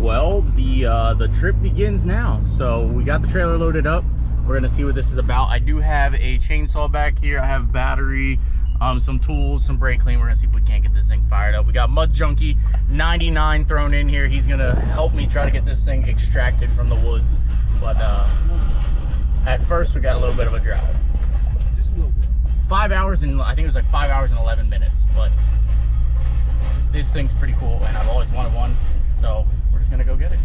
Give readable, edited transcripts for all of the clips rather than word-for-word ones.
Well, the trip begins now. So we got the trailer loaded up. We're gonna see what this is about. I do have a chainsaw back here. I have battery, some tools, some brake clean. We're gonna see if we can't get this thing fired up. We got Mud Junkie 99 thrown in here. He's gonna help me try to get this thing extracted from the woods. But at first we got a little bit of a drive. Just a little bit. 5 hours and I think it was like 5 hours and 11 minutes. But this thing's pretty cool and I've always wanted one. So we're just gonna go get it.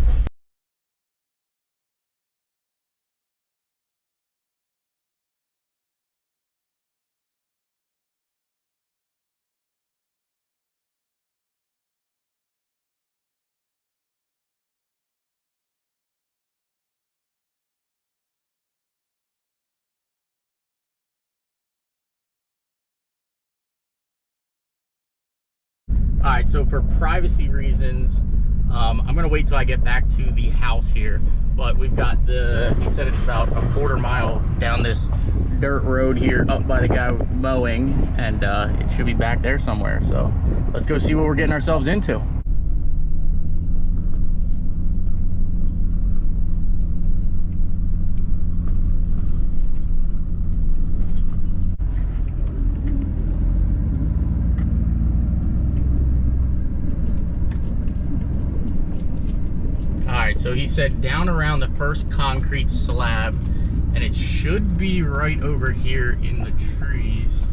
All right, so for privacy reasons, I'm gonna wait till I get back to the house here, but we've got he said it's about a quarter mile down this dirt road here up by the guy mowing, and it should be back there somewhere. So let's go see what we're getting ourselves into. So he said down around the first concrete slab, and it should be right over here in the trees.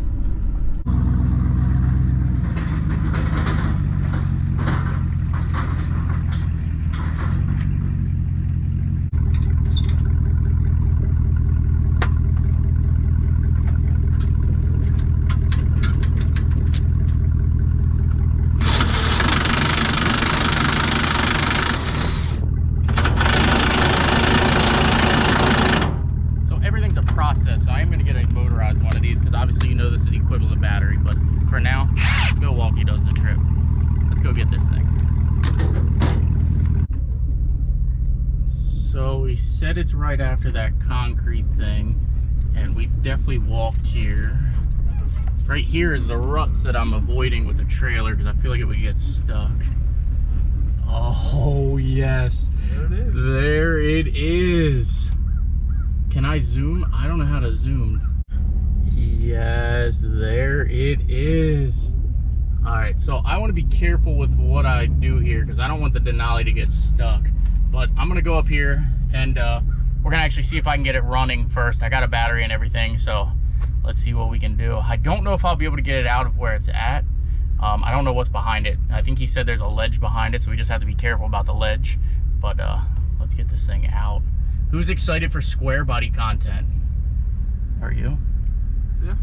So I am going to get a motorized one of these because obviously you know this is equivalent to battery, but for now Milwaukee does the trip. Let's go get this thing. So he said it's right after that concrete thing, and we definitely walked here. Right here is the ruts that I'm avoiding with the trailer because I feel like it would get stuck. Oh yes, There it is. There it is. Can I zoom? I don't know how to zoom. Yes, there it is. All right, so I want to be careful with what I do here because I don't want the Denali to get stuck. But I'm gonna go up here and we're gonna actually see if I can get it running first. I got a battery and everything, so let's see what we can do. I don't know if I'll be able to get it out of where it's at. I don't know what's behind it. I think he said there's a ledge behind it, so we just have to be careful about the ledge. But let's get this thing out. Who's excited for square body content? Are you? Yeah.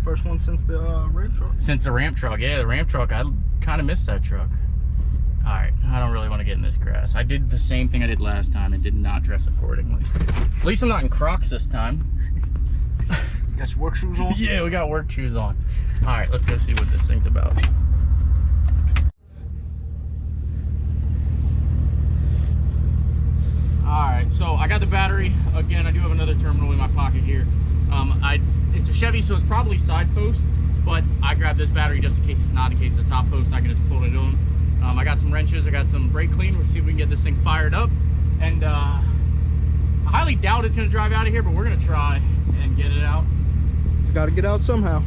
First one since the ramp truck. Since the ramp truck, yeah, the ramp truck. I kind of missed that truck. All right, I don't really want to get in this grass. I did the same thing I did last time and did not dress accordingly. At least I'm not in Crocs this time. You got your work shoes on? Yeah, we got work shoes on. All right, let's go see what this thing's about. Alright, so I got the battery. Again, I do have another terminal in my pocket here. It's a Chevy, so it's probably side post, but I grabbed this battery just in case it's not, in case it's a top post, I can just pull it on. I got some wrenches, I got some brake clean. We'll see if we can get this thing fired up. And I highly doubt it's gonna drive out of here, but we're gonna try and get it out. It's got to get out somehow.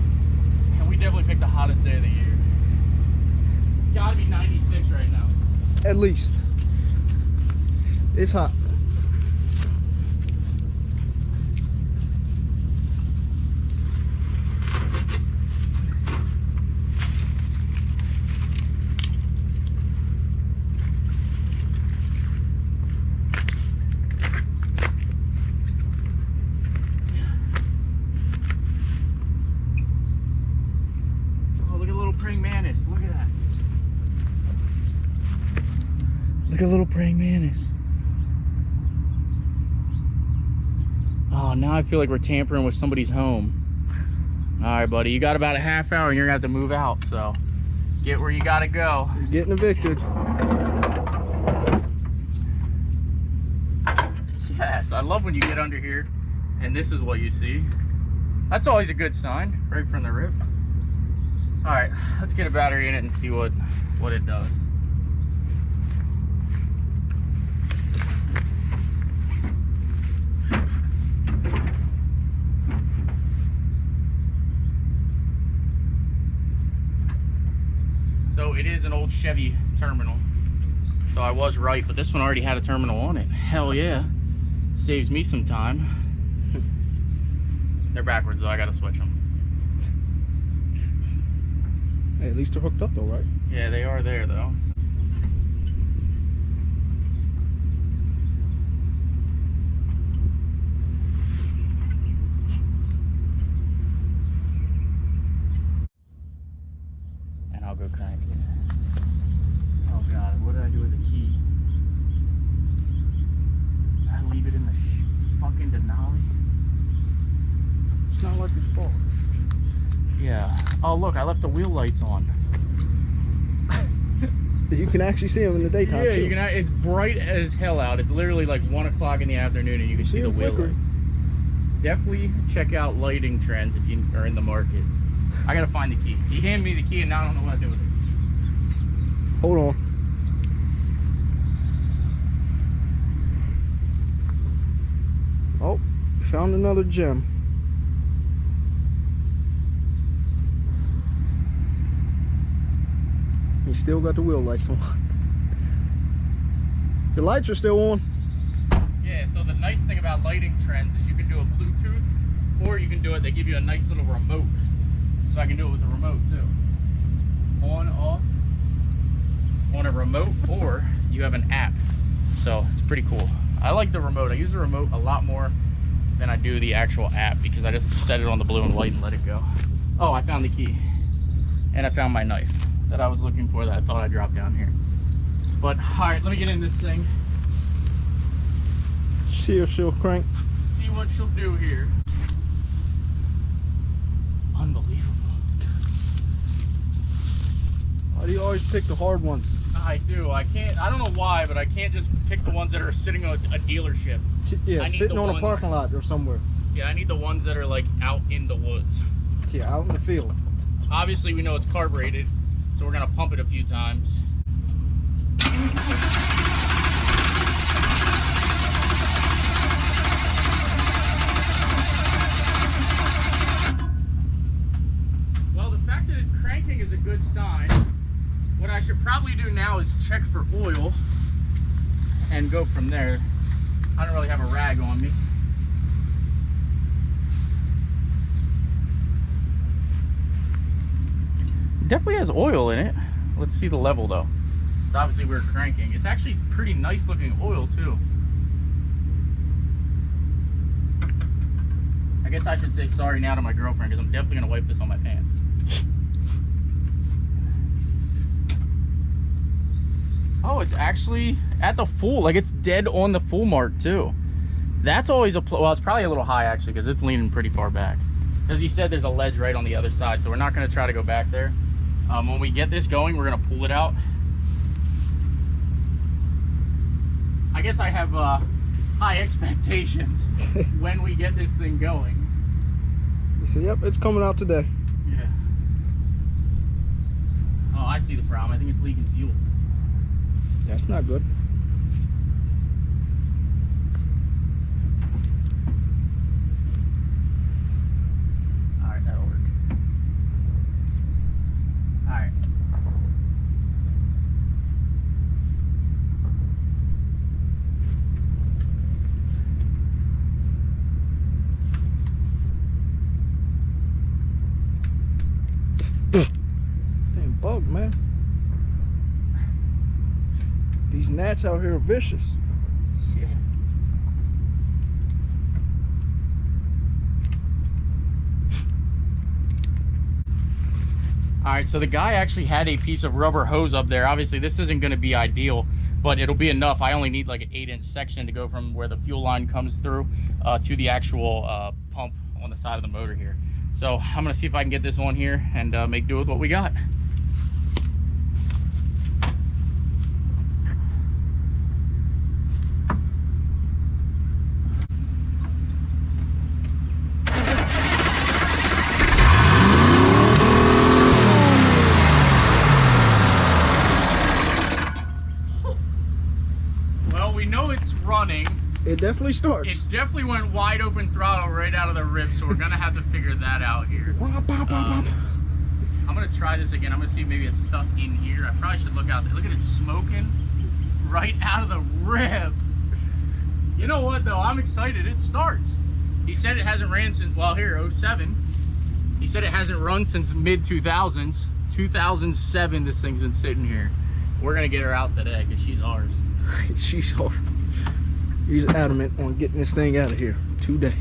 And we definitely picked the hottest day of the year. It's gotta be 96 right now. At least. It's hot. Look at that. Look at little praying mantis. Oh, now I feel like we're tampering with somebody's home. All right, buddy, you got about a half hour and you're gonna have to move out, so get where you gotta go. You're getting evicted. Yes, I love when you get under here and this is what you see. That's always a good sign, right from the rip. All right, let's get a battery in it and see what it does. old Chevy terminal. So I was right, but this one already had a terminal on it. Hell yeah. Saves me some time. They're backwards though, I gotta switch them. Hey, at least they're hooked up though, right? Yeah, they are there though. And I'll go crank it. Oh God, what did I do with the key? Did I leave it in the fucking Denali? It's not like it's fault. Yeah. Oh look, I left the wheel lights on. You can actually see them in the daytime. Yeah, too. you can. It's bright as hell out. It's literally like 1 o'clock in the afternoon, and you can see the wheel lights. Definitely check out lighting trends if you are in the market. I gotta find the key. He handed me the key, and now I don't know what to do with it. Hold on. Oh, found another gem. You still got the wheel lights on. The lights are still on. Yeah, so the nice thing about lighting trends is you can do a Bluetooth, or you can do it, they give you a nice little remote. So I can do it with the remote too. On, off, on a remote, or you have an app. So it's pretty cool. I like the remote. I use the remote a lot more than I do the actual app because I just set it on the blue and white and let it go. Oh, I found the key. And I found my knife that I was looking for that I thought I dropped down here. But all right, let me get in this thing. See if she'll crank. See what she'll do here. Unbelievable. Why do you always pick the hard ones? I do. I can't. I don't know why, but I can't just pick the ones that are sitting on a dealership. Yeah, I need sitting the on a ones- parking lot or somewhere. Yeah, I need the ones that are like out in the woods. Yeah, out in the field. Obviously, we know it's carbureted, so we're gonna pump it a few times. Well, the fact that it's cranking is a good sign. What I should probably do now is check for oil and go from there. I don't really have a rag on me. Definitely has oil in it. Let's see the level though. It's obviously we're cranking. It's actually pretty nice looking oil too. I guess I should say sorry now to my girlfriend because I'm definitely gonna wipe this on my pants. Oh, it's actually at the full, like it's dead on the full mark too. That's always a, well, it's probably a little high actually because it's leaning pretty far back. As you said, there's a ledge right on the other side, so we're not gonna try to go back there. When we get this going, we're gonna pull it out. I guess I have high expectations when we get this thing going. You say, yep, it's coming out today. Yeah. Oh, I see the problem. I think it's leaking fuel. That's not good. All right, that'll work. All right. Damn bug, man. These gnats out here are vicious. Yeah. All right, so the guy actually had a piece of rubber hose up there. Obviously, this isn't going to be ideal, but it'll be enough. I only need like an 8-inch section to go from where the fuel line comes through to the actual pump on the side of the motor here. So I'm going to see if I can get this on here and make do with what we got. Well, we know it's running. It definitely starts. It definitely went wide open throttle right out of the rib, so we're gonna have to figure that out here. I'm I'm gonna try this again. I'm gonna see if maybe it's stuck in here. I probably should look out there. Look at it smoking right out of the rib. You know what though? I'm excited. It starts. He said it hasn't ran since, well, here, 07. He said it hasn't run since mid 2000s. 2007 this thing's been sitting here. We're gonna get her out today because she's ours. She's ours. He's adamant on getting this thing out of here today.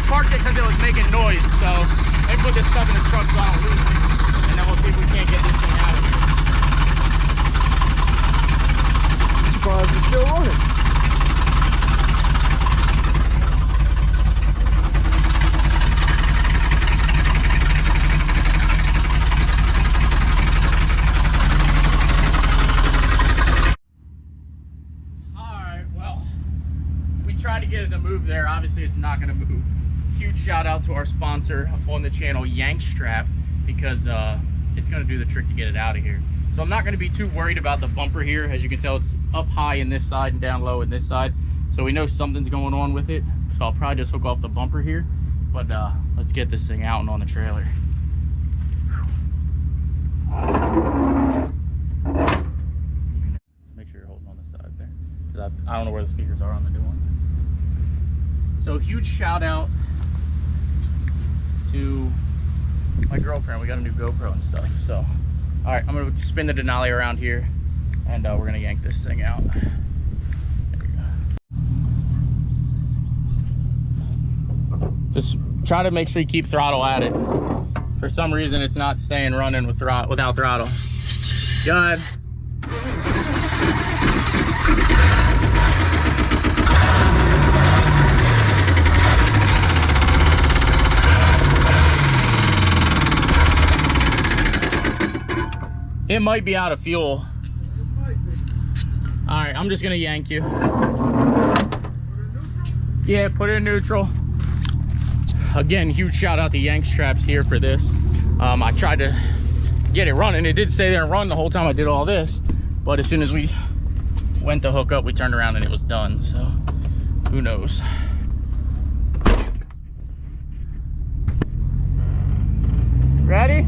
Parked it because it was making noise, so they put this stuff in the truck so I don't lose it. And then we'll see if we can't get this thing out of here. I'm surprised it's still running. Alright, well, we tried to get it to move there. Obviously, it's not going to move. Huge shout out to our sponsor on the channel, Yank Strap, because it's going to do the trick to get it out of here. So I'm not going to be too worried about the bumper here. As you can tell, it's up high in this side and down low in this side, so we know something's going on with it. So I'll probably just hook off the bumper here, but let's get this thing out and on the trailer. Make sure you're holding on the side there, because I don't know where the speakers are on the new one. So huge shout out to my girlfriend. We got a new GoPro and stuff. So, all right, I'm gonna spin the Denali around here, and we're gonna yank this thing out. There you go. Just try to make sure you keep throttle at it. For some reason, it's not staying running with without throttle. Go ahead. It might be out of fuel. All right, I'm just gonna yank you. Yeah, put it in neutral. Again, huge shout out to Yank Straps here for this. I tried to get it running. It did stay there and run the whole time I did all this, but as soon as we went to hook up, we turned around and it was done, so who knows. Ready?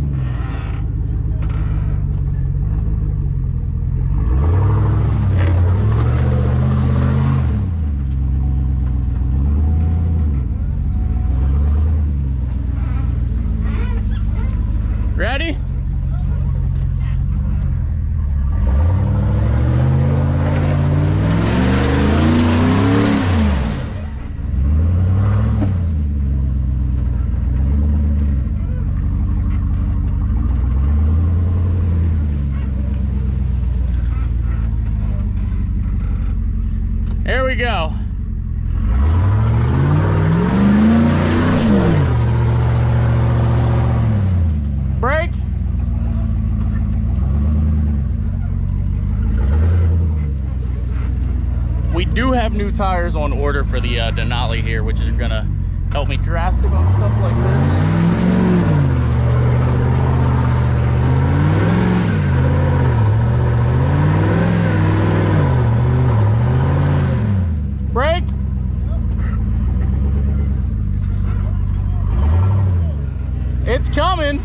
Ready? There we go. Brake. We do have new tires on order for the Denali here, which is gonna help me drastic on stuff like this. Brake. It's coming.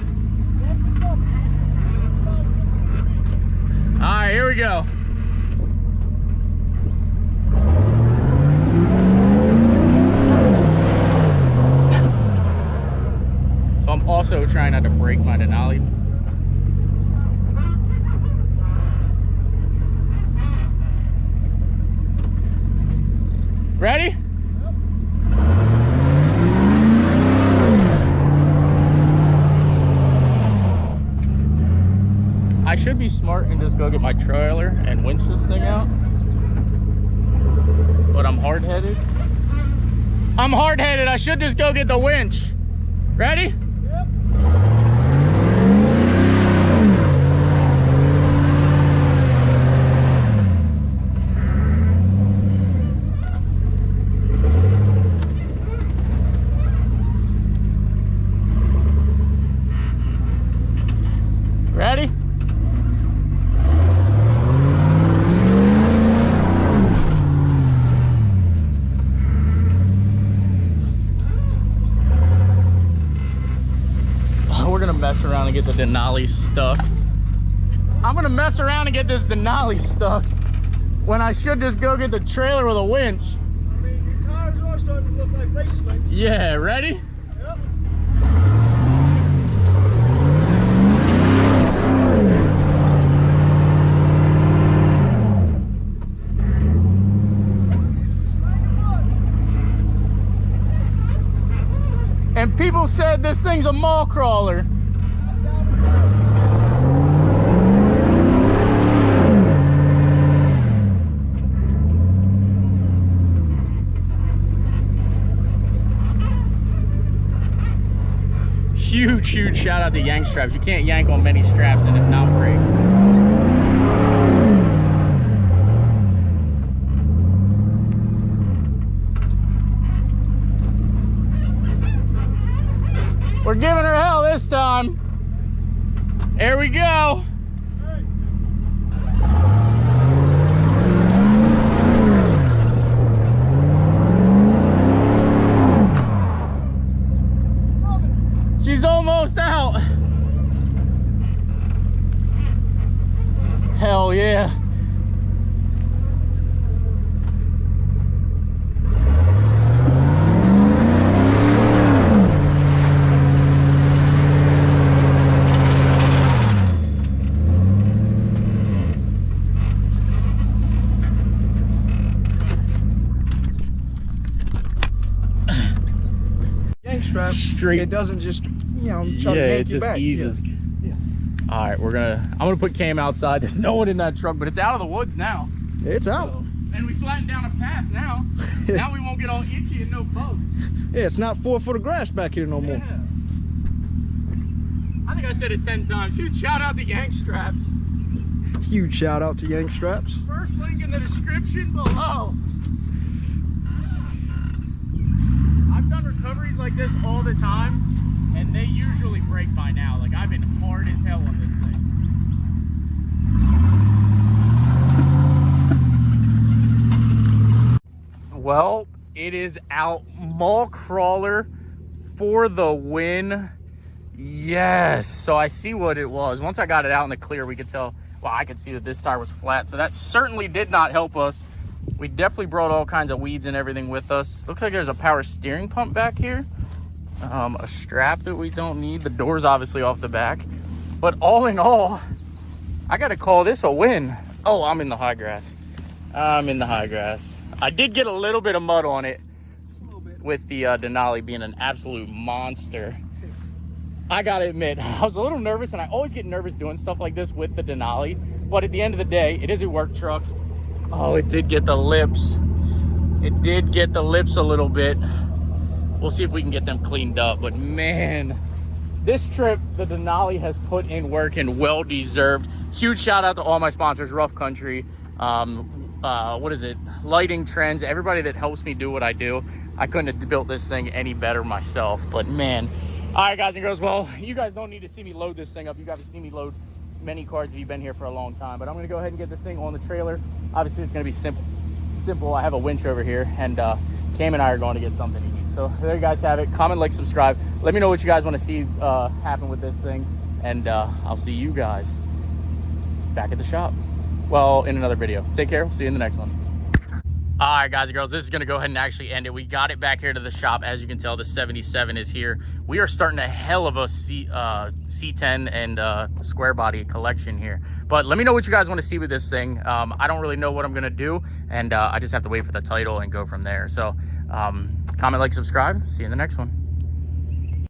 All right, here we go. also trying not to break my Denali. Ready? I should be smart and just go get my trailer and winch this thing out. But I'm hard-headed. I'm hard-headed. I should just go get the winch. Ready? Yep. Ready? We're gonna mess around and get the Denali stuck. I'm gonna mess around and get this Denali stuck when I should just go get the trailer with a winch. I mean, your tires are starting to look like race slings. Yeah, ready? Yep. And people said this thing's a mall crawler. Huge shout out to yank straps. You can't yank on many straps and it not break. We're giving her hell this time. Here we go. She's almost out. Hell yeah. Strap Straight. It doesn't just, you know, try to yank you back. It just eases. Yeah. All right, I'm gonna put Cam outside. There's no one in that truck, but it's out of the woods now. It's out. So, and we flattened down a path now. Now we won't get all itchy and no bugs. Yeah, it's not 4 foot of grass back here no more. Yeah. I think I said it 10 times. Huge shout out to yank straps. Huge shout out to yank straps. First link in the description below. I've done recoveries like this all the time, and they usually break by now. Like, I've been hard as hell on this thing. Well, it is out. Mall crawler for the win. Yes. So I see what it was. Once I got it out in the clear, we could tell, well, I could see that this tire was flat. So that certainly did not help us. We definitely brought all kinds of weeds and everything with us. Looks like there's a power steering pump back here. A strap that we don't need. The door's obviously off the back. But all in all, I gotta call this a win. Oh, I'm in the high grass. I'm in the high grass. I did get a little bit of mud on it. Just a little bit. With the Denali being an absolute monster. I gotta admit, I was a little nervous, and I always get nervous doing stuff like this with the Denali. But at the end of the day, it is a work truck. Oh, it did get the lips. It did get the lips a little bit. We'll see if we can get them cleaned up. But man, this trip, the Denali has put in work and well deserved. Huge shout out to all my sponsors, Rough Country, what is it? Lighting Trends, everybody that helps me do what I do. I couldn't have built this thing any better myself, but man. All right, guys and girls, well, you guys don't need to see me load this thing up. You guys have seen me load many cars if you've been here for a long time, but I'm gonna go ahead and get this thing on the trailer. Obviously, it's gonna be simple. I have a winch over here, and Cam and I are going to get something to eat. So there you guys have it. Comment, like, subscribe. Let me know what you guys want to see happen with this thing, and I'll see you guys back at the shop. Well, in another video. Take care. We'll see you in the next one. All right, guys and girls, this is going to go ahead and actually end it. We got it back here to the shop. As you can tell, the 77 is here. We are starting a hell of a C10 and square body collection here. But let me know what you guys want to see with this thing. I don't really know what I'm going to do, and I just have to wait for the title and go from there. So comment, like, subscribe. See you in the next one.